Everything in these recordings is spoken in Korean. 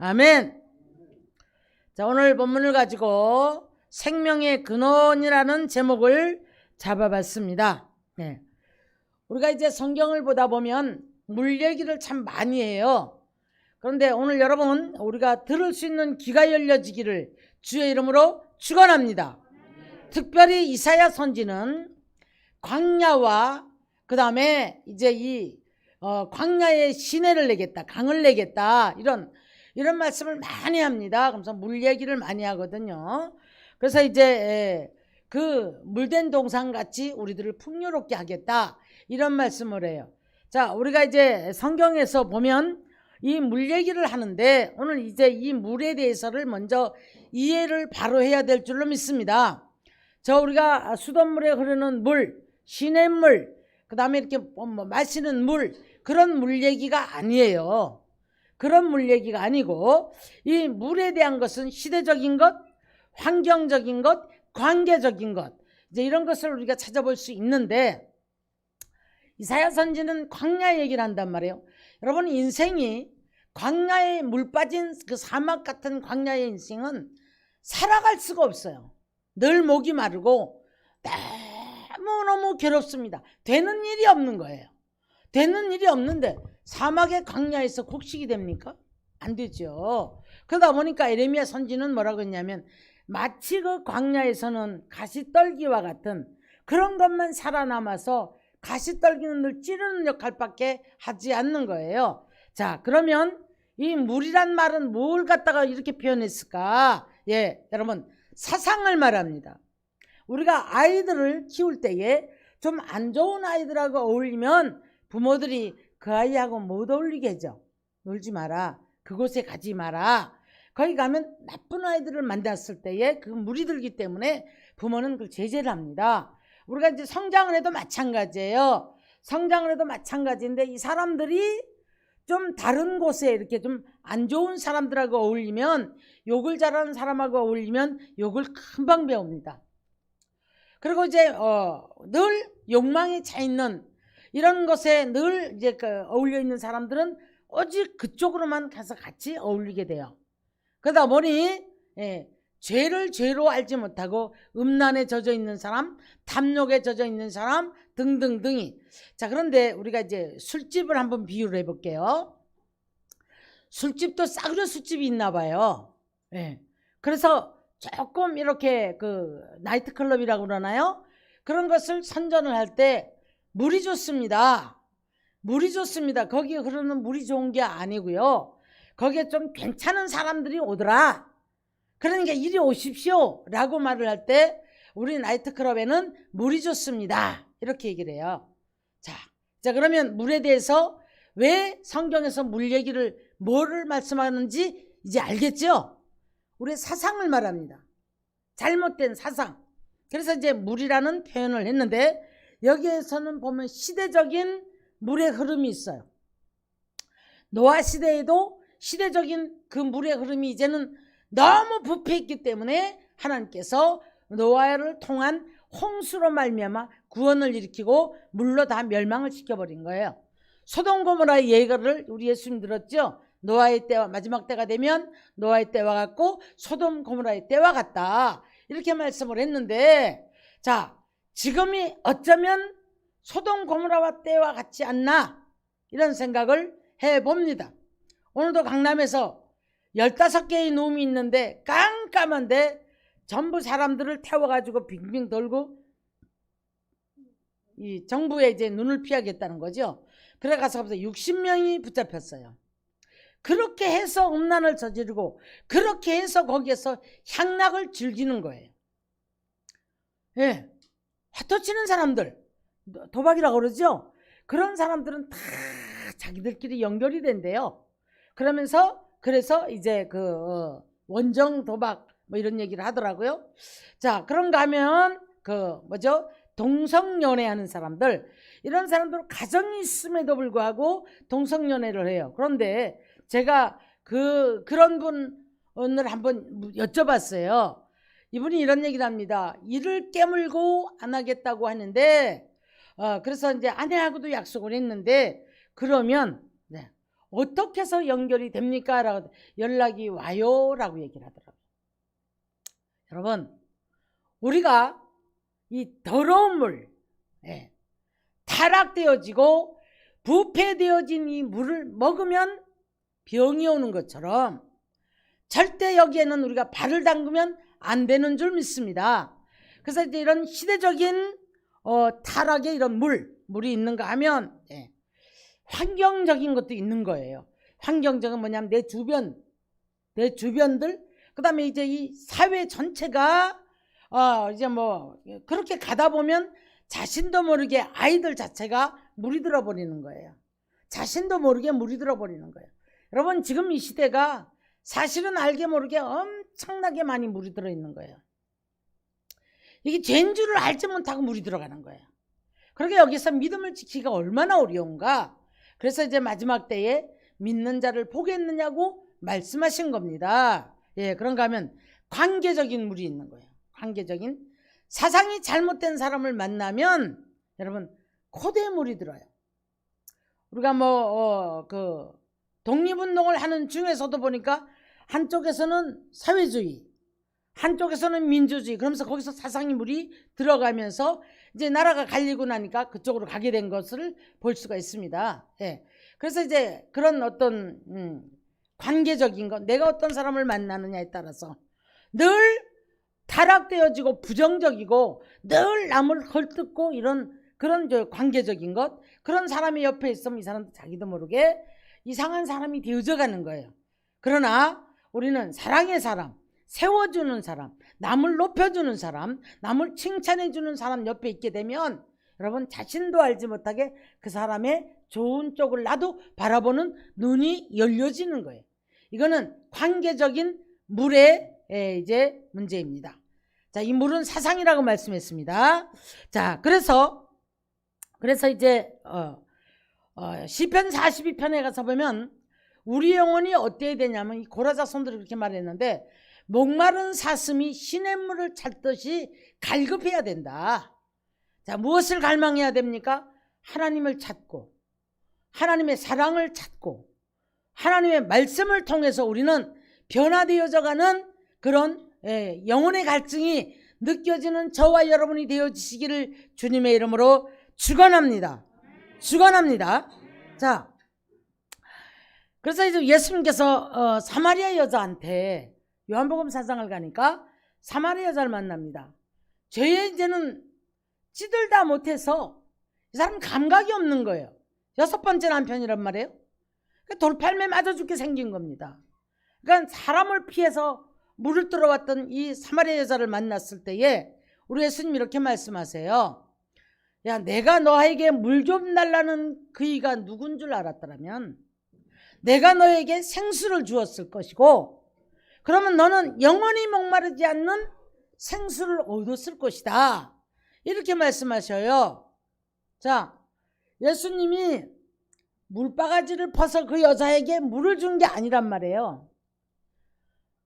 아멘. 자, 오늘 본문을 가지고 생명의 근원이라는 제목을 잡아봤습니다. 네. 우리가 이제 성경을 보다 보면 물 얘기를 참 많이 해요. 그런데 오늘 여러분, 우리가 들을 수 있는 귀가 열려지기를 주의 이름으로 축원합니다. 특별히 이사야 선지는 광야와 그 다음에 이제 이 광야에 시내를 내겠다, 강을 내겠다, 이런 말씀을 많이 합니다. 그래서 물 얘기를 많이 하거든요. 그래서 이제 그 물된 동산 같이 우리들을 풍요롭게 하겠다, 이런 말씀을 해요. 자, 우리가 이제 성경에서 보면 이 물 얘기를 하는데 오늘 이제 이 물에 대해서를 먼저 이해를 바로 해야 될 줄로 믿습니다. 우리가 수돗물에 흐르는 물, 시냇물, 그 다음에 이렇게 마시는 물, 그런 물 얘기가 아니에요. 그런 물 얘기가 아니고, 이 물에 대한 것은 시대적인 것, 환경적인 것, 관계적인 것, 이제 이런 것을 우리가 찾아볼 수 있는데, 이사야 선지는 광야 얘기를 한단 말이에요. 여러분, 인생이 광야에 물 빠진 그 사막 같은 광야의 인생은 살아갈 수가 없어요. 늘 목이 마르고 너무너무 괴롭습니다. 되는 일이 없는 거예요. 되는 일이 없는데 사막의 광야에서 곡식이 됩니까? 안 되죠. 그러다 보니까 예레미야 선지는 뭐라고 했냐면, 마치 그 광야에서는 가시떨기와 같은 그런 것만 살아남아서 가시떨기는 늘 찌르는 역할밖에 하지 않는 거예요. 자, 그러면 이 물이란 말은 뭘 갖다가 이렇게 표현했을까? 여러분, 사상을 말합니다. 우리가 아이들을 키울 때에 좀 안 좋은 아이들하고 어울리면 부모들이 그 아이하고 못 어울리게 하죠. 놀지 마라, 그곳에 가지 마라. 거기 가면 나쁜 아이들을 만났을 때에 그 물이 들기 때문에 부모는 그걸 제재를 합니다. 우리가 이제 성장을 해도 마찬가지예요. 성장을 해도 마찬가지인데, 이 사람들이 좀 다른 곳에 이렇게 좀 안 좋은 사람들하고 어울리면, 욕을 잘하는 사람하고 어울리면 욕을 금방 배웁니다. 그리고 이제 늘 욕망에 차 있는 이런 것에 늘 이제 어울려 있는 사람들은 오직 그쪽으로만 가서 같이 어울리게 돼요. 그러다 보니 죄를 죄로 알지 못하고 음란에 젖어 있는 사람, 탐욕에 젖어 있는 사람 등등등이. 자, 그런데 우리가 이제 술집을 한번 비유를 해볼게요. 술집도 싸구려 술집이 있나 봐요. 그래서 조금 이렇게 그 나이트클럽이라고 그러나요? 그런 것을 선전을 할 때 물이 좋습니다. 물이 좋습니다. 거기에 흐르는 물이 좋은 게 아니고요. 거기에 좀 괜찮은 사람들이 오더라. 그러니까 이리 오십시오 라고 말을 할 때, 우리 나이트클럽에는 물이 좋습니다, 이렇게 얘기를 해요. 자, 그러면 물에 대해서 왜 성경에서 물 얘기를 뭐를 말씀하는지 이제 알겠죠? 우리의 사상을 말합니다. 잘못된 사상. 그래서 이제 물이라는 표현을 했는데, 여기에서는 보면 시대적인 물의 흐름이 있어요. 노아 시대에도 시대적인 그 물의 흐름이 이제는 너무 부패했기 때문에 하나님께서 노아를 통한 홍수로 말미암아 구원을 일으키고 물로 다 멸망을 시켜버린 거예요. 소돔 고모라의 예가를 우리 예수님 들었죠? 노아의 때와 마지막 때가 되면 노아의 때와 같고 소돔 고모라의 때와 같다, 이렇게 말씀을 했는데, 자, 지금이 어쩌면 소돔 고모라와 때와 같지 않나, 이런 생각을 해봅니다. 오늘도 강남에서 15개의 놈이 있는데 깜깜한데 전부 사람들을 태워가지고 빙빙 돌고 이 정부에 이제 눈을 피하겠다는 거죠. 그래 가서 60명이 붙잡혔어요. 그렇게 해서 음란을 저지르고 그렇게 해서 거기에서 향락을 즐기는 거예요. 화토 치는 사람들, 도박이라고 그러죠. 그런 사람들은 다 자기들끼리 연결이 된대요. 그래서 이제 그 원정 도박 뭐 이런 얘기를 하더라고요. 자, 그런가 하면 동성연애 하는 사람들, 이런 사람들 가정이 있음에도 불구하고 동성연애를 해요. 그런데 제가 그런 분을 한번 여쭤봤어요. 이분이 이런 얘기를 합니다. 이를 깨물고 안 하겠다고 하는데, 그래서 이제 아내하고도 약속을 했는데, 그러면 어떻게 해서 연결이 됩니까? 라고 연락이 와요 라고 얘기를 하더라고요. 여러분, 우리가 이 더러운 물, 타락되어지고 부패되어진 이 물을 먹으면 병이 오는 것처럼 절대 여기에는 우리가 발을 담그면 안 되는 줄 믿습니다. 그래서 이제 이런 시대적인 타락의 이런 물이 있는가 하면 환경적인 것도 있는 거예요. 환경적인 뭐냐면 내 주변들, 그 다음에 이제 이 사회 전체가 이제 뭐 그렇게 가다 보면 자신도 모르게 아이들 자체가 물이 들어버리는 거예요. 자신도 모르게 물이 들어버리는 거예요. 여러분, 지금 이 시대가 사실은 알게 모르게 엄청나게 많이 물이 들어있는 거예요. 이게 죄인 줄을 알지 못하고 물이 들어가는 거예요. 그러게 여기서 믿음을 지키기가 얼마나 어려운가. 그래서 이제 마지막 때에 믿는 자를 보겠느냐고 말씀하신 겁니다. 그런가 하면 관계적인 물이 있는 거예요. 관계적인. 사상이 잘못된 사람을 만나면 여러분 코대에 물이 들어요. 우리가 그 독립운동을 하는 중에서도 보니까 한쪽에서는 사회주의, 한쪽에서는 민주주의, 그러면서 거기서 사상의 물이 들어가면서 이제 나라가 갈리고 나니까 그쪽으로 가게 된 것을 볼 수가 있습니다. 그래서 이제 그런 어떤 관계적인 것, 내가 어떤 사람을 만나느냐에 따라서 늘 타락되어지고 부정적이고 늘 남을 헐뜯고 그런 관계적인 것, 그런 사람이 옆에 있으면 이 사람도 자기도 모르게 이상한 사람이 되어져 가는 거예요. 그러나 우리는 사랑의 사람, 세워주는 사람, 남을 높여주는 사람, 남을 칭찬해주는 사람 옆에 있게 되면 여러분 자신도 알지 못하게 그 사람의 좋은 쪽을 나도 바라보는 눈이 열려지는 거예요. 이거는 관계적인 물의 이제 문제입니다. 자, 이 물은 사상이라고 말씀했습니다. 자, 그래서 이제 시편 42편에 가서 보면 우리 영혼이 어때야 되냐면 이 고라자손들이 그렇게 말했는데 목마른 사슴이 시냇물을 찾듯이 갈급해야 된다. 자, 무엇을 갈망해야 됩니까? 하나님을 찾고 하나님의 사랑을 찾고 하나님의 말씀을 통해서 우리는 변화되어져 가는 그런 영혼의 갈증이 느껴지는 저와 여러분이 되어지시기를 주님의 이름으로 축원합니다. 축원합니다. 자, 그래서 이제 예수님께서 사마리아 여자한테 요한복음 4장을 가니까 사마리아 여자를 만납니다. 죄의 이제는 찌들다 못해서 이 사람 감각이 없는 거예요. 6번째 남편이란 말이에요. 돌팔매 맞아 죽게 생긴 겁니다. 그러니까 사람을 피해서 물을 들어왔던 이 사마리아 여자를 만났을 때에 우리 예수님 이렇게 말씀하세요. 야, 내가 너에게 물 좀 달라는 그이가 누군 줄 알았더라면 내가 너에게 생수를 주었을 것이고 그러면 너는 영원히 목마르지 않는 생수를 얻었을 것이다. 이렇게 말씀하셔요. 자, 예수님이 물바가지를 퍼서 그 여자에게 물을 준 게 아니란 말이에요.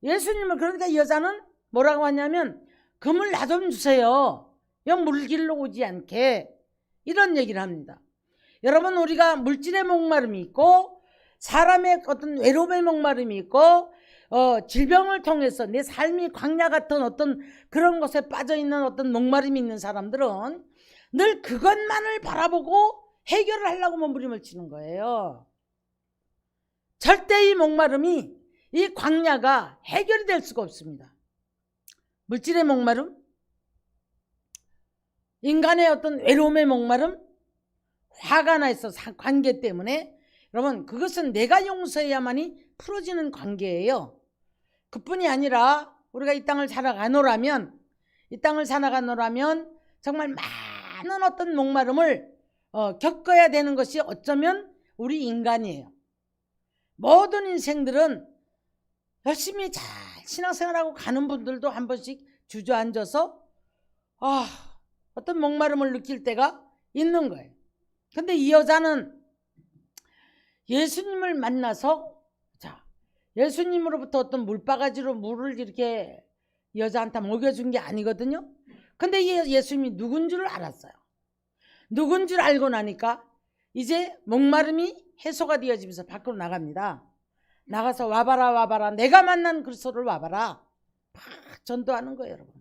예수님은 그러니까 이 여자는 뭐라고 하냐면 그 물 나 좀 주세요. 영 물길로 오지 않게, 이런 얘기를 합니다. 여러분, 우리가 물질의 목마름이 있고 사람의 어떤 외로움의 목마름이 있고 질병을 통해서 내 삶이 광야 같은 어떤 그런 것에 빠져있는 어떤 목마름이 있는 사람들은 늘 그것만을 바라보고 해결을 하려고 몸부림을 치는 거예요. 절대 이 목마름이, 이 광야가 해결이 될 수가 없습니다. 물질의 목마름, 인간의 어떤 외로움의 목마름, 화가 나 있어 관계 때문에, 여러분 그것은 내가 용서해야만이 풀어지는 관계예요. 그뿐이 아니라 우리가 이 땅을 살아가노라면 정말 많은 어떤 목마름을 겪어야 되는 것이 어쩌면 우리 인간이에요. 모든 인생들은 열심히 잘 신앙생활하고 가는 분들도 한 번씩 주저앉아서 어떤 목마름을 느낄 때가 있는 거예요. 근데 이 여자는 예수님을 만나서 예수님으로부터 어떤 물바가지로 물을 이렇게 여자한테 먹여준 게 아니거든요. 근데 예수님이 누군 줄 알았어요. 누군 줄 알고 나니까 이제 목마름이 해소가 되어지면서 밖으로 나갑니다. 나가서 와봐라 와봐라, 내가 만난 그리스도를 와봐라, 막 전도하는 거예요. 여러분,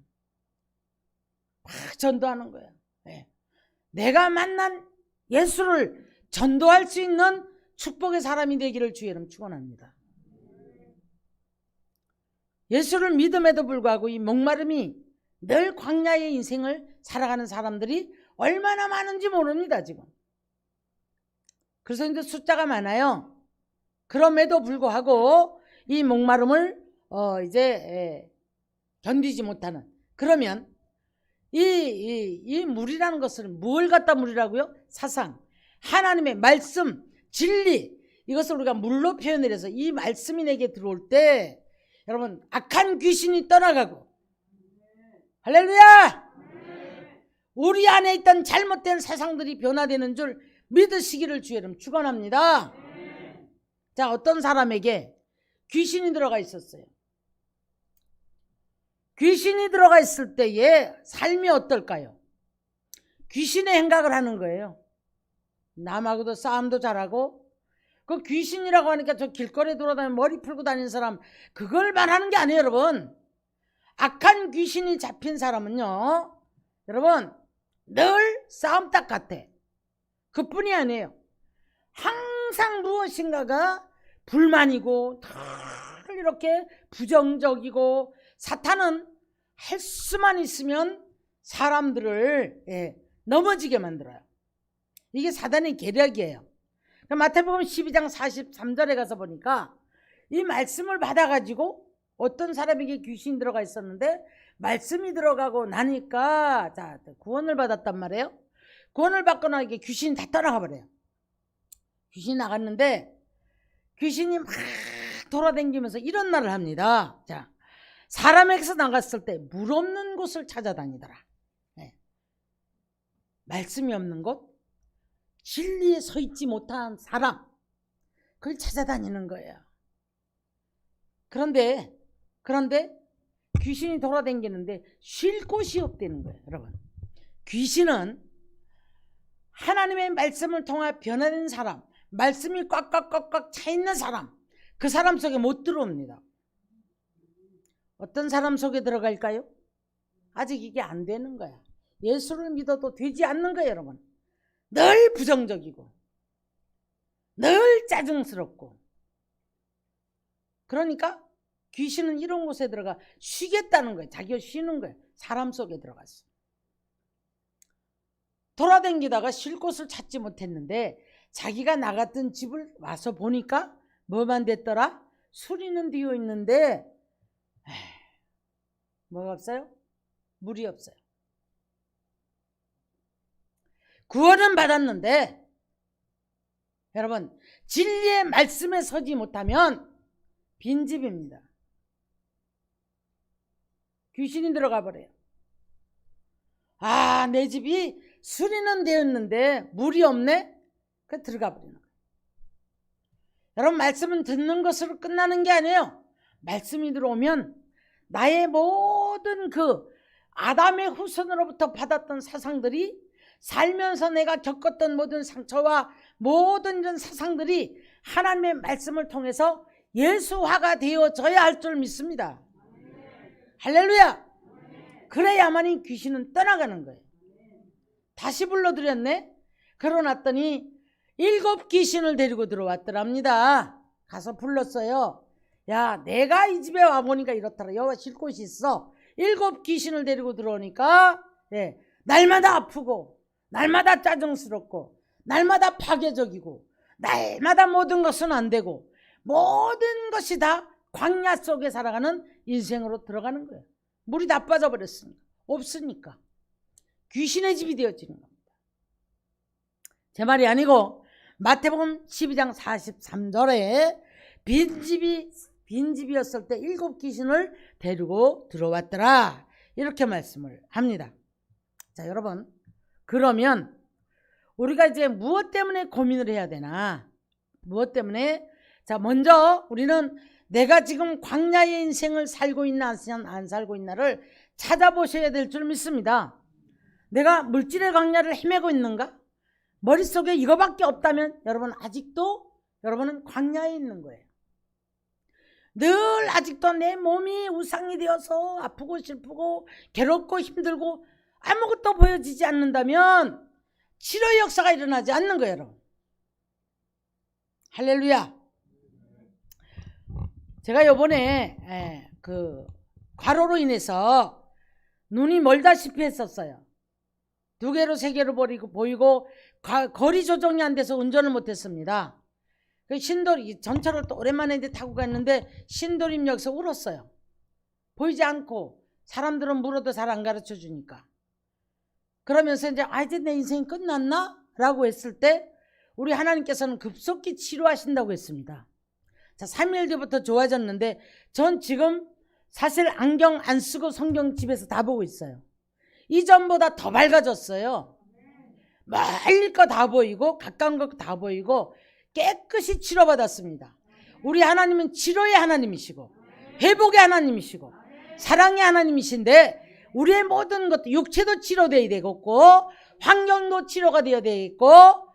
막 전도하는 거예요. 네. 내가 만난 예수를 전도할 수 있는 축복의 사람이 되기를 주의 이름 축원합니다. 예수를 믿음에도 불구하고 이 목마름이 늘 광야의 인생을 살아가는 사람들이 얼마나 많은지 모릅니다. 지금. 그래서 이제 숫자가 많아요. 그럼에도 불구하고 이 목마름을 이제 견디지 못하는. 그러면 이 물이라는 것은 뭘 갖다 물이라고요? 사상, 하나님의 말씀, 진리, 이것을 우리가 물로 표현을 해서 이 말씀이 내게 들어올 때 여러분 악한 귀신이 떠나가고, 할렐루야! 우리 안에 있던 잘못된 사상들이 변화되는 줄 믿으시기를 주의 이름 축원합니다. 자, 어떤 사람에게 귀신이 들어가 있었어요. 귀신이 들어가 있을 때의 삶이 어떨까요? 귀신의 행각을 하는 거예요. 남하고도 싸움도 잘하고, 그 귀신이라고 하니까 저 길거리에 돌아다니면 머리 풀고 다니는 사람, 그걸 말하는 게 아니에요. 여러분, 악한 귀신이 잡힌 사람은요, 여러분 늘 싸움닭 같아. 그뿐이 아니에요. 항상 무엇인가가 불만이고 늘 이렇게 부정적이고, 사탄은 할 수만 있으면 사람들을 넘어지게 만들어요. 이게 사단의 계략이에요. 마태복음 12장 43절에 가서 보니까 이 말씀을 받아가지고 어떤 사람에게 귀신이 들어가 있었는데, 말씀이 들어가고 나니까 자 구원을 받았단 말이에요. 구원을 받고 나니까 귀신이 다 떠나가 버려요. 귀신이 나갔는데 귀신이 막 돌아다니면서 이런 말을 합니다. 자, 사람에게서 나갔을 때 물 없는 곳을 찾아다니더라. 네. 말씀이 없는 곳, 진리에 서 있지 못한 사람, 그걸 찾아다니는 거예요. 그런데 귀신이 돌아다니는데 쉴 곳이 없다는 거예요. 여러분, 귀신은 하나님의 말씀을 통해 변화된 사람, 말씀이 꽉꽉꽉꽉 차 있는 사람, 그 사람 속에 못 들어옵니다. 어떤 사람 속에 들어갈까요? 아직 이게 안 되는 거야. 예수를 믿어도 되지 않는 거예요. 여러분, 늘 부정적이고 늘 짜증스럽고, 그러니까 귀신은 이런 곳에 들어가 쉬겠다는 거예요. 자기가 쉬는 거예요. 사람 속에 들어갔어. 돌아다니다가 쉴 곳을 찾지 못했는데 자기가 나갔던 집을 와서 보니까 뭐만 됐더라? 수리는 되어 있는데 뭐가 없어요? 물이 없어요. 구원은 받았는데 여러분, 진리의 말씀에 서지 못하면 빈집입니다. 귀신이 들어가 버려요. 아, 내 집이 수리는 되었는데 물이 없네? 그 들어가 버리는 거예요. 여러분, 말씀은 듣는 것으로 끝나는 게 아니에요. 말씀이 들어오면 나의 모든 그 아담의 후손으로부터 받았던 사상들이, 살면서 내가 겪었던 모든 상처와 모든 이런 사상들이 하나님의 말씀을 통해서 예수화가 되어져야 할 줄 믿습니다. 할렐루야. 그래야만이 귀신은 떠나가는 거예요. 다시 불러드렸네. 그러놨더니 7 귀신을 데리고 들어왔더랍니다. 가서 불렀어요. 야, 내가 이 집에 와보니까 이렇더라. 여기 쉴 곳이 있어. 7 귀신을 데리고 들어오니까 날마다 아프고, 날마다 짜증스럽고, 날마다 파괴적이고, 날마다 모든 것은 안 되고, 모든 것이 다 광야 속에 살아가는 인생으로 들어가는 거예요. 물이 다 빠져버렸으니까, 없으니까 귀신의 집이 되어지는 겁니다. 제 말이 아니고 마태복음 12장 43절에 빈집이었을 때 7 귀신을 데리고 들어왔더라, 이렇게 말씀을 합니다. 자, 여러분, 그러면 우리가 이제 무엇 때문에 고민을 해야 되나? 무엇 때문에? 자, 먼저 우리는 내가 지금 광야의 인생을 살고 있나 안 살고 있나를 찾아보셔야 될 줄 믿습니다. 내가 물질의 광야를 헤매고 있는가? 머릿속에 이거밖에 없다면 여러분 아직도 여러분은 광야에 있는 거예요. 늘 아직도 내 몸이 우상이 되어서 아프고 슬프고 괴롭고 힘들고 아무것도 보여지지 않는다면 치료의 역사가 일어나지 않는 거예요, 여러분. 할렐루야. 제가 요번에 그 과로로 인해서 눈이 멀다시피 했었어요. 2개로 3개로 보이고 거리 조정이 안 돼서 운전을 못했습니다. 신도림 전철을 또 오랜만에 이제 타고 갔는데 신도림역에서 울었어요. 보이지 않고 사람들은 물어도 잘 안 가르쳐 주니까. 그러면서 이제 내 인생이 끝났나? 라고 했을 때 우리 하나님께서는 급속히 치료하신다고 했습니다. 자, 3일 뒤부터 좋아졌는데 전 지금 사실 안경 안 쓰고 성경 집에서 다 보고 있어요. 이전보다 더 밝아졌어요. 멀리 거 다 보이고 가까운 거 다 보이고 깨끗이 치료받았습니다. 우리 하나님은 치료의 하나님이시고 회복의 하나님이시고 사랑의 하나님이신데 우리의 모든 것도 육체도 치료되어야 되겠고 환경도 치료가 되어야 되겠고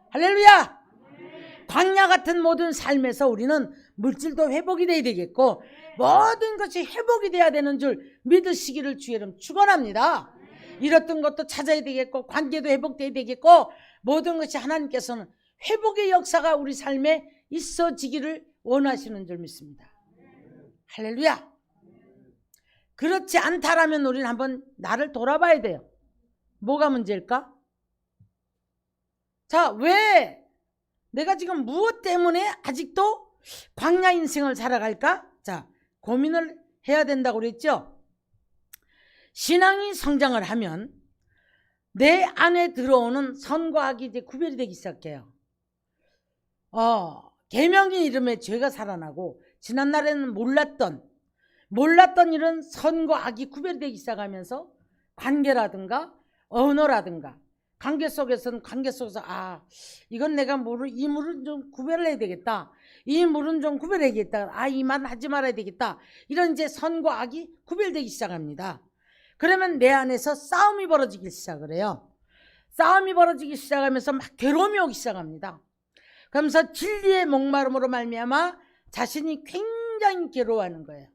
할렐루야. 광야 같은 모든 삶에서 우리는 물질도 회복이 되어야 되겠고 모든 것이 회복이 돼야 되는 줄 믿으시기를 주의 이름 축원합니다. 잃었던 것도 찾아야 되겠고 관계도 회복돼야 되겠고 모든 것이 하나님께서는 회복의 역사가 우리 삶에 있어지기를 원하시는 줄 믿습니다. 할렐루야. 그렇지 않다라면 우리는 한번 나를 돌아봐야 돼요. 뭐가 문제일까? 자, 왜 내가 지금 무엇 때문에 아직도 광야 인생을 살아갈까? 자, 고민을 해야 된다고 그랬죠. 신앙이 성장을 하면 내 안에 들어오는 선과 악이 이제 구별이 되기 시작해요. 계명의 이름에 죄가 살아나고 지난날에는 몰랐던 일은 선과 악이 구별이 되기 시작하면서 관계라든가 언어라든가 관계 속에서는 이건 내가 이 물은 좀 구별해야 되겠다. 이 물은 좀 구별해야겠다. 이 말 하지 말아야 되겠다. 이런 이제 선과 악이 구별되기 시작합니다. 그러면 내 안에서 싸움이 벌어지기 시작을 해요. 싸움이 벌어지기 시작하면서 막 괴로움이 오기 시작합니다. 그러면서 진리의 목마름으로 말미암아 자신이 굉장히 괴로워하는 거예요.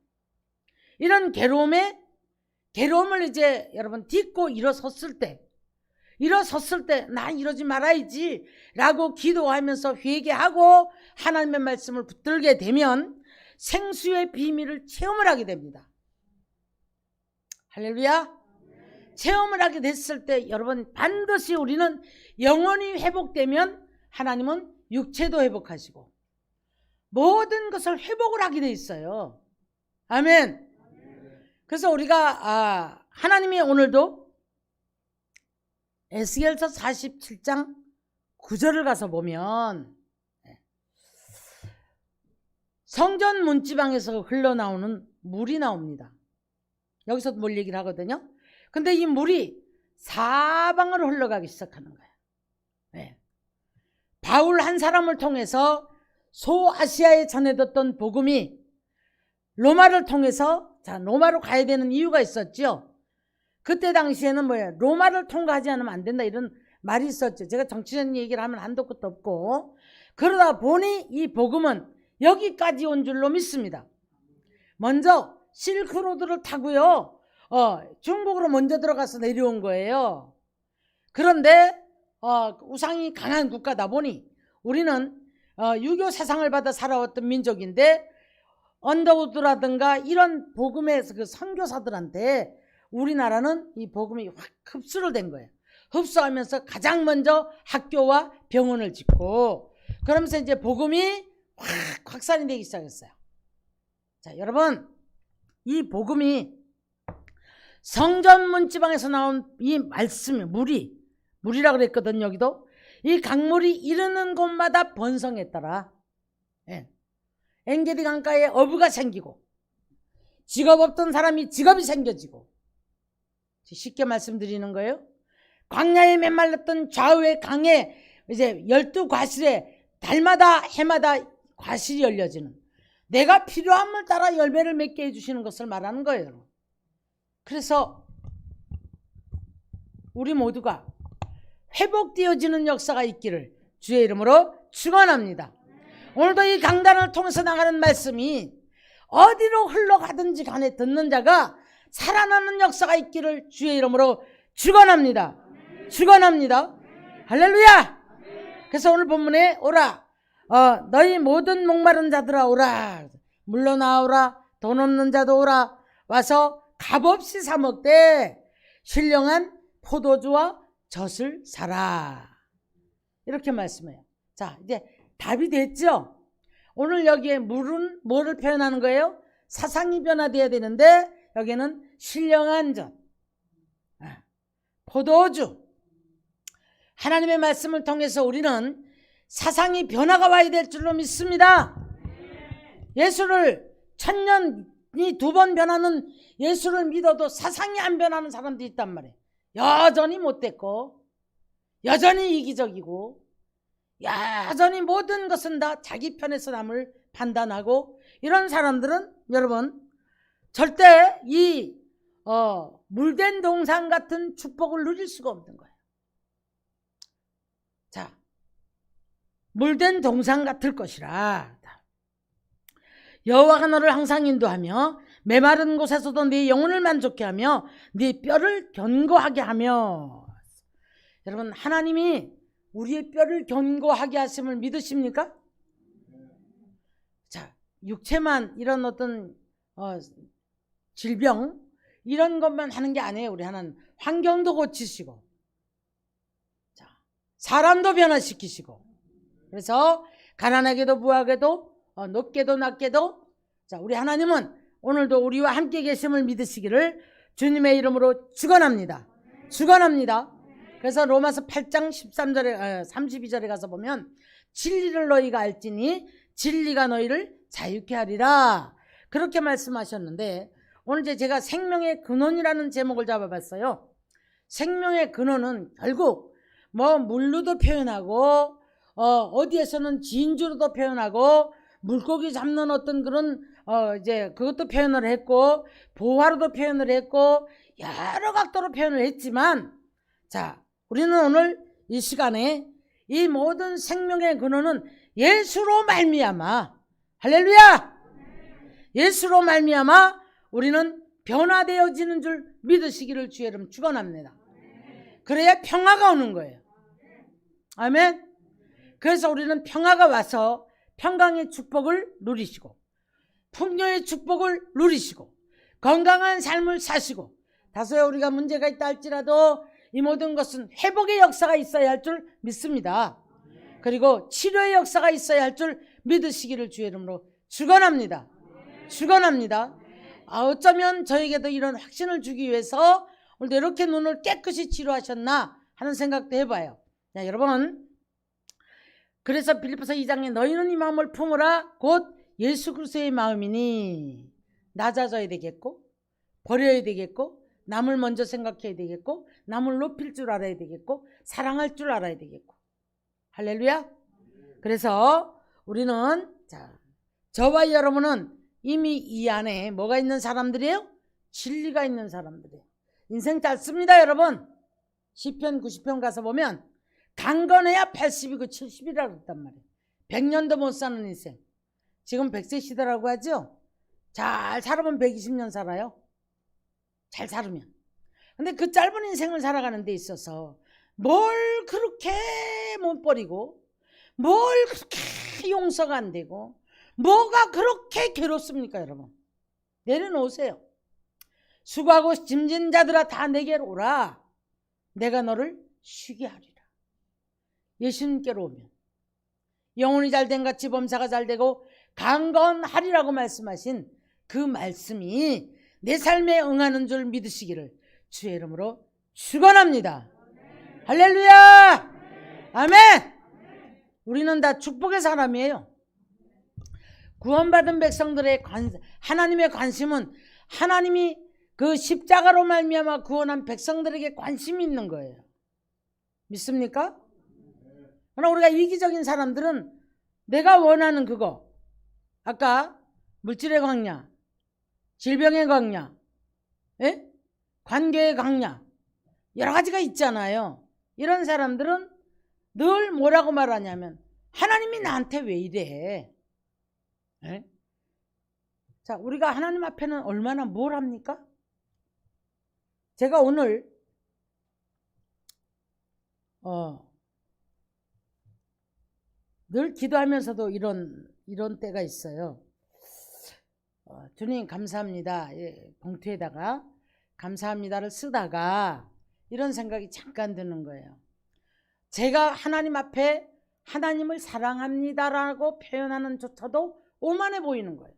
이런 괴로움을 이제 여러분 딛고 일어섰을 때 나 이러지 말아야지 라고 기도하면서 회개하고 하나님의 말씀을 붙들게 되면 생수의 비밀을 체험을 하게 됩니다. 할렐루야. 체험을 하게 됐을 때 여러분 반드시 우리는 영혼이 회복되면 하나님은 육체도 회복하시고 모든 것을 회복을 하게 돼 있어요. 아멘. 그래서 우리가 하나님이 오늘도 에스겔서 47장 9절을 가서 보면 성전 문지방에서 흘러나오는 물이 나옵니다. 여기서 뭘 얘기를 하거든요. 근데 이 물이 사방으로 흘러가기 시작하는 거예요. 네. 바울 한 사람을 통해서 소아시아에 전해졌던 복음이 로마를 통해서 로마로 가야 되는 이유가 있었죠. 그때 당시에는 로마를 통과하지 않으면 안 된다 이런 말이 있었죠. 제가 정치적인 얘기를 하면 한도 끝도 없고 그러다 보니 이 복음은 여기까지 온 줄로 믿습니다. 먼저 실크로드를 타고요. 중국으로 먼저 들어가서 내려온 거예요. 그런데 우상이 강한 국가다 보니 우리는 유교 사상을 받아 살아왔던 민족인데 언더우드라든가 이런 복음의 그 선교사들한테 우리나라는 이 복음이 확 흡수를 된 거예요. 흡수하면서 가장 먼저 학교와 병원을 짓고 그러면서 이제 복음이 확 확산이 되기 시작했어요. 자, 여러분 이 복음이 성전 문지방에서 나온 이 말씀이 물이라고 그랬거든요. 여기도 이 강물이 이르는 곳마다 번성했더라. 예. 엔게디 강가에 어부가 생기고 직업 없던 사람이 직업이 생겨지고 쉽게 말씀드리는 거예요. 광야에 메말랐던 좌우의 강에 이제 12과실에 달마다 해마다 과실이 열려지는 내가 필요함을 따라 열매를 맺게 해주시는 것을 말하는 거예요. 그래서 우리 모두가 회복되어지는 역사가 있기를 주의 이름으로 축원합니다. 오늘도 이 강단을 통해서 나가는 말씀이 어디로 흘러가든지 간에 듣는 자가 살아나는 역사가 있기를 주의 이름으로 축원합니다. 축원합니다. 할렐루야. 그래서 오늘 본문에 오라, 너희 모든 목마른 자들아 오라, 물러나오라, 돈 없는 자도 오라, 와서 값없이 사 먹되 신령한 포도주와 젖을 사라. 이렇게 말씀해요. 자, 이제 답이 됐죠? 오늘 여기에 물은 뭐를 표현하는 거예요? 사상이 변화되어야 되는데 여기는 신령한 젖, 포도주. 하나님의 말씀을 통해서 우리는 사상이 변화가 와야 될 줄로 믿습니다. 예수를 1000년이 2번 변하는 예수를 믿어도 사상이 안 변하는 사람도 있단 말이에요. 여전히 못됐고, 여전히 이기적이고, 여전히 모든 것은 다 자기 편에서 남을 판단하고, 이런 사람들은 여러분 절대 이 물된 동상 같은 축복을 누릴 수가 없는 거예요. 자, 물된 동상 같을 것이라. 여호와가 너를 항상 인도하며 메마른 곳에서도 네 영혼을 만족케 하며 네 뼈를 견고하게 하며. 여러분, 하나님이 우리의 뼈를 견고하게 하심을 믿으십니까? 자, 육체만 이런 어떤 질병 이런 것만 하는 게 아니에요. 우리 하나님 환경도 고치시고, 자, 사람도 변화시키시고, 그래서 가난하게도 부하게도 높게도 낮게도, 자, 우리 하나님은 오늘도 우리와 함께 계심을 믿으시기를 주님의 이름으로 축원합니다. 축원합니다. 그래서 로마서 8장 13절에 32절에 가서 보면 진리를 너희가 알지니 진리가 너희를 자유케 하리라, 그렇게 말씀하셨는데, 오늘 이제 제가 생명의 근원이라는 제목을 잡아봤어요. 생명의 근원은 결국 뭐 물로도 표현하고 어디에서는 진주로도 표현하고 물고기 잡는 어떤 그런 이제 그것도 표현을 했고 보화로도 표현을 했고 여러 각도로 표현을 했지만, 자, 우리는 오늘 이 시간에 이 모든 생명의 근원은 예수로 말미암아, 할렐루야, 예수로 말미암아 우리는 변화되어지는 줄 믿으시기를 주의 이름 축원합니다. 그래야 평화가 오는 거예요. 아멘. 그래서 우리는 평화가 와서 평강의 축복을 누리시고 풍요의 축복을 누리시고 건강한 삶을 사시고, 다소야 우리가 문제가 있다 할지라도 이 모든 것은 회복의 역사가 있어야 할 줄 믿습니다. 그리고 치료의 역사가 있어야 할 줄 믿으시기를 주의 이름으로 축원합니다. 축원합니다. 어쩌면 저에게도 이런 확신을 주기 위해서 오늘 이렇게 눈을 깨끗이 치료하셨나 하는 생각도 해봐요. 자, 여러분, 그래서 빌립보서 2장에 너희는 이 마음을 품으라 곧 예수 그리스도의 마음이니, 낮아져야 되겠고 버려야 되겠고 남을 먼저 생각해야 되겠고 남을 높일 줄 알아야 되겠고 사랑할 줄 알아야 되겠고. 할렐루야. 그래서 우리는, 자, 저와 여러분은 이미 이 안에 뭐가 있는 사람들이에요? 진리가 있는 사람들이에요. 인생 짧습니다, 여러분. 시편 90편 가서 보면 강건해야 80이고 70이라고 했단 말이에요. 100년도 못 사는 인생. 지금 100세 시대라고 하죠. 잘 살아보면 120년 살아요. 잘 살으면. 근데 그 짧은 인생을 살아가는 데 있어서 뭘 그렇게 못 버리고 뭘 그렇게 용서가 안 되고 뭐가 그렇게 괴롭습니까, 여러분? 내려놓으세요. 수고하고 짐진 자들아 다 내게로 오라. 내가 너를 쉬게 하리라. 예수님께로 오면 영혼이 잘된 같이 범사가 잘되고 강건하리라고 말씀하신 그 말씀이 내 삶에 응하는 줄 믿으시기를 주의 이름으로 축원합니다. 할렐루야. 아멘. 우리는 다 축복의 사람이에요. 구원받은 백성들의 하나님의 관심은 하나님이 그 십자가로 말미암아 구원한 백성들에게 관심이 있는 거예요. 믿습니까? 그러나 우리가 이기적인 사람들은 내가 원하는 그거, 아까 물질의 광야, 질병의 광야, 관계의 광야, 여러 가지가 있잖아요. 이런 사람들은 늘 뭐라고 말하냐면 하나님이 나한테 왜 이래? 에? 자, 우리가 하나님 앞에는 얼마나 뭘 합니까? 제가 오늘 늘 기도하면서도 이런 때가 있어요. 주님 감사합니다. 봉투에다가 감사합니다를 쓰다가 이런 생각이 잠깐 드는 거예요. 제가 하나님 앞에 하나님을 사랑합니다라고 표현하는 조차도 오만해 보이는 거예요.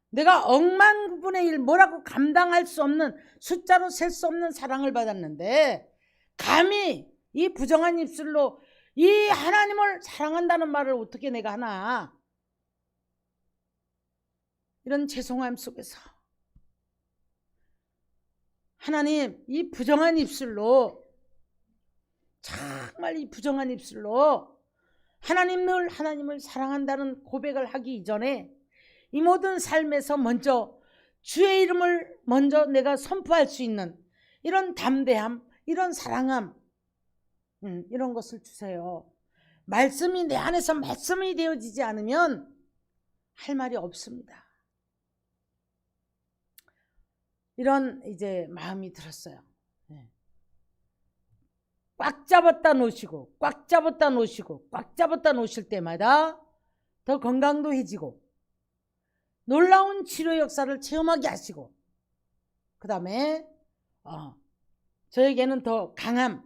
내가 억만 분의 일 뭐라고 감당할 수 없는, 숫자로 셀 수 없는 사랑을 받았는데 감히 이 부정한 입술로 이 하나님을 사랑한다는 말을 어떻게 내가 하나. 이런 죄송함 속에서 하나님, 이 부정한 입술로, 정말 이 부정한 입술로 하나님 늘 하나님을 사랑한다는 고백을 하기 이전에 이 모든 삶에서 먼저 주의 이름을 먼저 내가 선포할 수 있는 이런 담대함, 이런 사랑함, 이런 것을 주세요. 말씀이 내 안에서 말씀이 되어지지 않으면 할 말이 없습니다. 이런 이제 마음이 들었어요. 꽉 잡았다 놓으시고 꽉 잡았다 놓으시고 꽉 잡았다 놓으실 때마다 더 건강도해지고 놀라운 치료 역사를 체험하게 하시고, 그 다음에 저에게는 더 강함,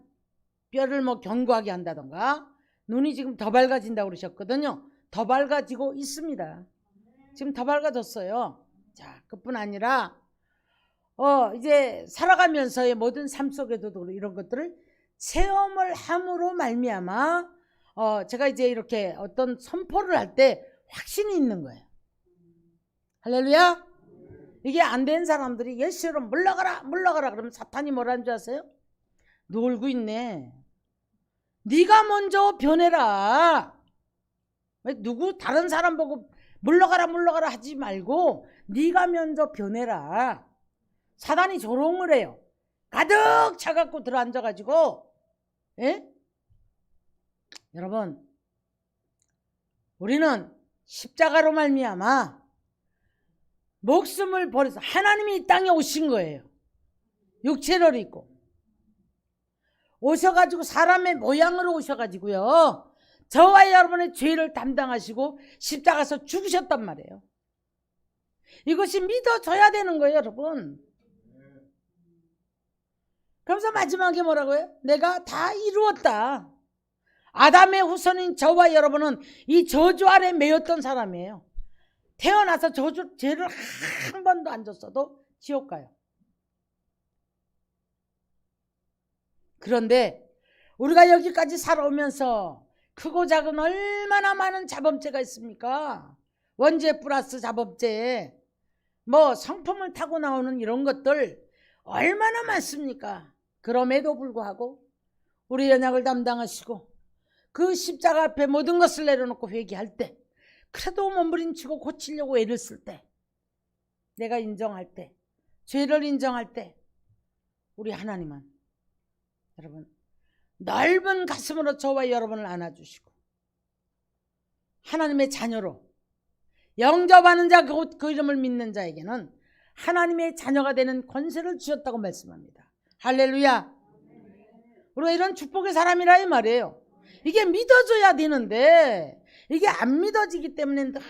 뼈를 뭐 견고하게 한다던가, 눈이 지금 더 밝아진다고 그러셨거든요. 더 밝아지고 있습니다. 지금 더 밝아졌어요. 자, 그뿐 아니라 이제 살아가면서의 모든 삶 속에도 이런 것들을 체험을 함으로 말미암아 제가 이제 이렇게 어떤 선포를 할 때 확신이 있는 거예요. 할렐루야. 이게 안 된 사람들이 예수로 물러가라 물러가라 그러면 사탄이 뭐라는 줄 아세요? 놀고 있네. 네가 먼저 변해라. 누구 다른 사람 보고 물러가라 물러가라 하지 말고 네가 먼저 변해라. 사단이 조롱을 해요. 가득 차갖고 들어앉아가지고. 여러분, 우리는 십자가로 말미암아 목숨을 버려서 하나님이 이 땅에 오신 거예요. 육체를 입고 오셔가지고 사람의 모양으로 오셔가지고요, 저와 여러분의 죄를 담당하시고 십자가에서 죽으셨단 말이에요. 이것이 믿어져야 되는 거예요, 여러분. 그러면서 마지막에 뭐라고요? 내가 다 이루었다. 아담의 후손인 저와 여러분은 이 저주 아래 매였던 사람이에요. 태어나서 죄를 한 번도 안 졌어도 지옥 가요. 그런데 우리가 여기까지 살아오면서 크고 작은 얼마나 많은 자범죄가 있습니까? 원죄 플러스 자범죄, 뭐 성품을 타고 나오는 이런 것들 얼마나 많습니까? 그럼에도 불구하고 우리 연약을 담당하시고 그 십자가 앞에 모든 것을 내려놓고 회개할 때, 그래도 몸부림치고 고치려고 애를 쓸 때, 내가 인정할 때, 죄를 인정할 때, 우리 하나님은 여러분 넓은 가슴으로 저와 여러분을 안아주시고 하나님의 자녀로 영접하는 자, 그 이름을 믿는 자에게는 하나님의 자녀가 되는 권세를 주셨다고 말씀합니다. 할렐루야. 우리가 이런 축복의 사람이라 이 말이에요. 이게 믿어져야 되는데 이게 안 믿어지기 때문에 늘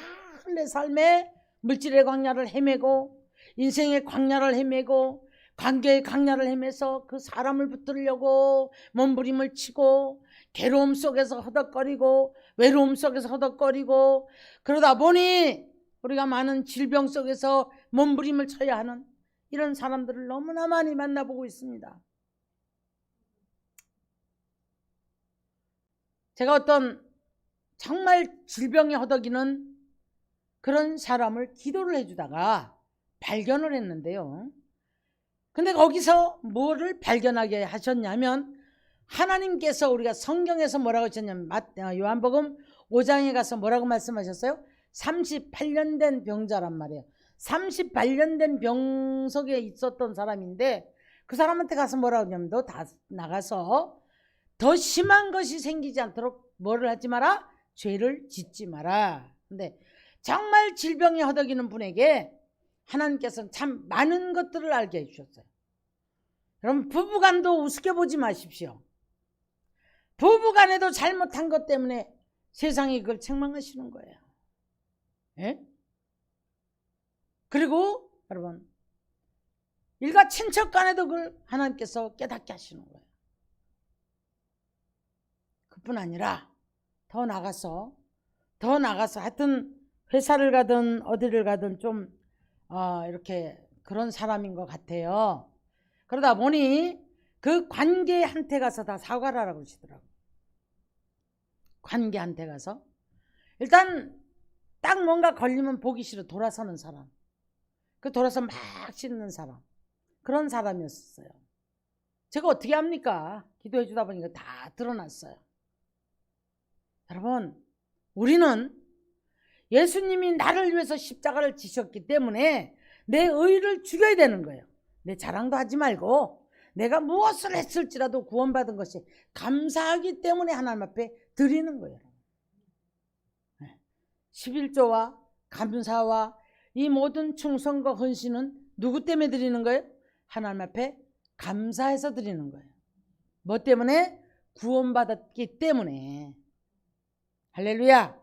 내 삶에 물질의 광야를 헤매고 인생의 광야를 헤매고 관계의 광야를 헤매서 그 사람을 붙들려고 몸부림을 치고 괴로움 속에서 허덕거리고 외로움 속에서 허덕거리고, 그러다 보니 우리가 많은 질병 속에서 몸부림을 쳐야 하는 이런 사람들을 너무나 많이 만나보고 있습니다. 제가 어떤 정말 질병에 허덕이는 그런 사람을 기도를 해주다가 발견을 했는데요. 근데 거기서 뭐를 발견하게 하셨냐면, 하나님께서 우리가 성경에서 뭐라고 하셨냐면 요한복음 5장에 가서 뭐라고 말씀하셨어요? 38년 된 병자란 말이에요. 38년 된 병석에 있었던 사람인데 그 사람한테 가서 뭐라 그러냐면 너 다 나가서 더 심한 것이 생기지 않도록 뭐를 하지 마라? 죄를 짓지 마라. 근데 정말 질병이 허덕이는 분에게 하나님께서는 참 많은 것들을 알게 해주셨어요. 여러분, 부부간도 우습게 보지 마십시오. 부부간에도 잘못한 것 때문에 세상이 그걸 책망하시는 거예요. 예? 그리고 여러분, 일가 친척 간에도 그걸 하나님께서 깨닫게 하시는 거예요. 그뿐 아니라 더 나가서 하여튼 회사를 가든 어디를 가든 좀 이렇게 그런 사람인 것 같아요. 그러다 보니 그 관계한테 가서 다 사과를 하라고 그러시더라고요. 관계한테 가서 일단 딱 뭔가 걸리면 보기 싫어 돌아서는 사람, 그 돌아서 막 씻는 사람, 그런 사람이었어요. 제가 어떻게 합니까? 기도해 주다 보니까 다 드러났어요. 여러분, 우리는 예수님이 나를 위해서 십자가를 지셨기 때문에 내 의를 죽여야 되는 거예요. 내 자랑도 하지 말고 내가 무엇을 했을지라도 구원받은 것이 감사하기 때문에 하나님 앞에 드리는 거예요. 11조와 감사와 이 모든 충성과 헌신은 누구 때문에 드리는 거예요? 하나님 앞에 감사해서 드리는 거예요. 뭐 때문에? 구원받았기 때문에. 할렐루야.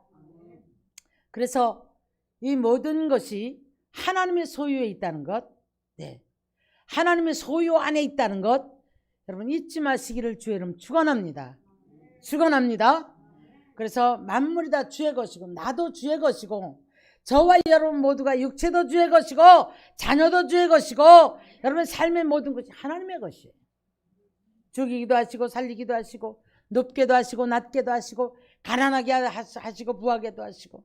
그래서 이 모든 것이 하나님의 소유에 있다는 것, 네, 하나님의 소유 안에 있다는 것, 여러분 잊지 마시기를 주의 이름 축원합니다. 축원합니다. 그래서 만물이 다 주의 것이고 나도 주의 것이고 저와 여러분 모두가 육체도 주의 것이고 자녀도 주의 것이고 여러분 삶의 모든 것이 하나님의 것이에요. 죽이기도 하시고 살리기도 하시고 높게도 하시고 낮게도 하시고 가난하게 하시고 부하게도 하시고.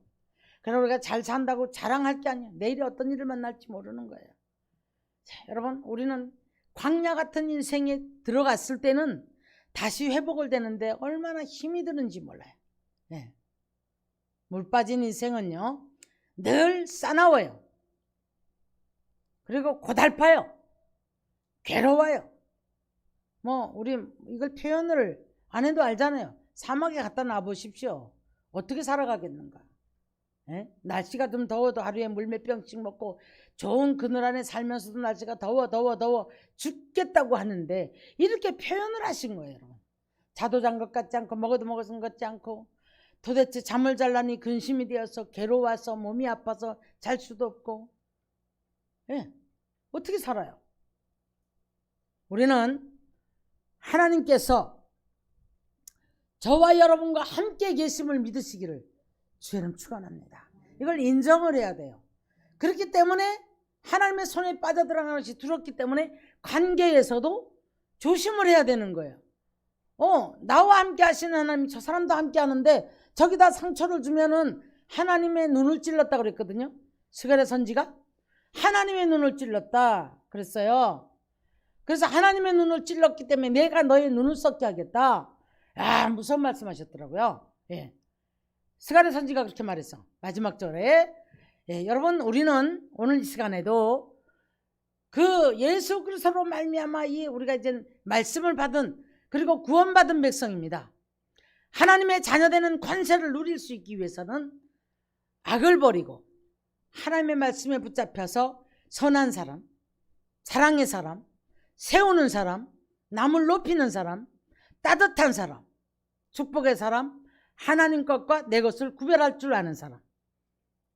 그러나 우리가 잘 산다고 자랑할 게 아니에요. 내일이 어떤 일을 만날지 모르는 거예요. 자, 여러분, 우리는 광야 같은 인생에 들어갔을 때는 다시 회복을 되는데 얼마나 힘이 드는지 몰라요. 네. 물 빠진 인생은요 늘 싸나워요. 그리고 고달파요. 괴로워요. 뭐 우리 이걸 표현을 안 해도 알잖아요. 사막에 갖다 놔보십시오. 어떻게 살아가겠는가. 예? 날씨가 좀 더워도 하루에 물 몇 병씩 먹고 좋은 그늘 안에 살면서도 날씨가 더워 죽겠다고 하는데 이렇게 표현을 하신 거예요. 여러분. 자도 잔 것 같지 않고 먹어도 먹은 것 같지 않고 도대체 잠을 잘라니 근심이 되어서 괴로워서 몸이 아파서 잘 수도 없고. 예. 어떻게 살아요? 우리는 하나님께서 저와 여러분과 함께 계심을 믿으시기를 주님 축원합니다. 이걸 인정을 해야 돼요. 그렇기 때문에 하나님의 손에 빠져들어가는 것이 두렵기 때문에 관계에서도 조심을 해야 되는 거예요. 나와 함께 하시는 하나님, 저 사람도 함께 하는데 저기다 상처를 주면은 하나님의 눈을 찔렀다 그랬거든요. 스가랴 선지가 하나님의 눈을 찔렀다 그랬어요. 그래서 하나님의 눈을 찔렀기 때문에 내가 너의 눈을 썩게 하겠다. 무서운 말씀하셨더라고요. 예. 스가랴 선지가 그렇게 말했어. 마지막 절에. 예, 여러분, 우리는 오늘 이 시간에도 그 예수 그리스도로 말미암아 우리가 이제 말씀을 받은 그리고 구원받은 백성입니다. 하나님의 자녀되는 권세를 누릴 수 있기 위해서는 악을 버리고 하나님의 말씀에 붙잡혀서 선한 사람, 사랑의 사람, 세우는 사람, 남을 높이는 사람, 따뜻한 사람, 축복의 사람, 하나님 것과 내 것을 구별할 줄 아는 사람,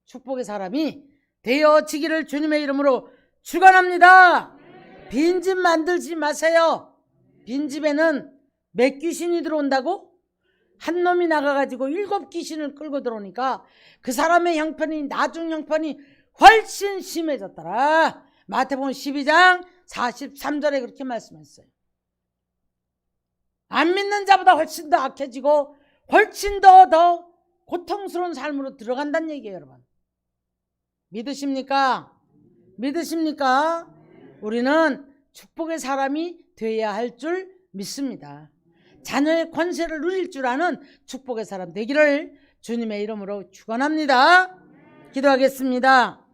축복의 사람이 되어지기를 주님의 이름으로 축원합니다. 빈집 만들지 마세요. 빈집에는 몇 귀신이 들어온다고? 한 놈이 나가가지고 7 귀신을 끌고 들어오니까 그 사람의 형편이 나중 형편이 훨씬 심해졌더라. 마태복음 12장 43절에 그렇게 말씀했어요. 안 믿는 자보다 훨씬 더 악해지고 훨씬 더 고통스러운 삶으로 들어간다는 얘기예요. 여러분 믿으십니까? 믿으십니까? 우리는 축복의 사람이 되어야 할 줄 믿습니다. 자녀의 권세를 누릴 줄 아는 축복의 사람 되기를 주님의 이름으로 축원합니다. 기도하겠습니다.